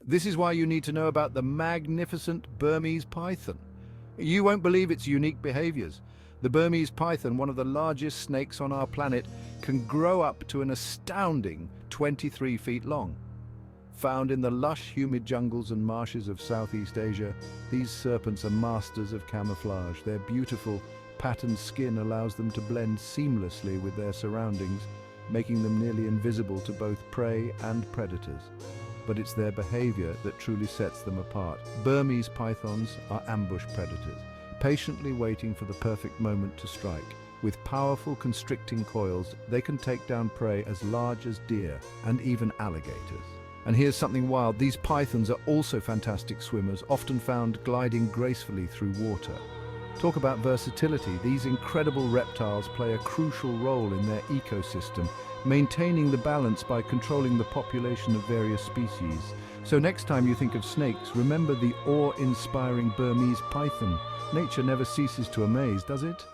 This is why you need to know about the magnificent Burmese python. You won't believe its unique behaviors. The Burmese python, one of the largest snakes on our planet, can grow up to an astounding 23 feet long. Found in the lush, humid jungles and marshes of Southeast Asia, these serpents are masters of camouflage. Their beautiful, patterned skin allows them to blend seamlessly with their surroundings, making them nearly invisible to both prey and predators. But it's their behavior that truly sets them apart. Burmese pythons are ambush predators, patiently waiting for the perfect moment to strike. With powerful constricting coils, they can take down prey as large as deer and even alligators. And here's something wild, these pythons are also fantastic swimmers, often found gliding gracefully through water. Talk about versatility, these incredible reptiles play a crucial role in their ecosystem, maintaining the balance by controlling the population of various species. So next time you think of snakes, remember the awe-inspiring Burmese python. Nature never ceases to amaze, does it?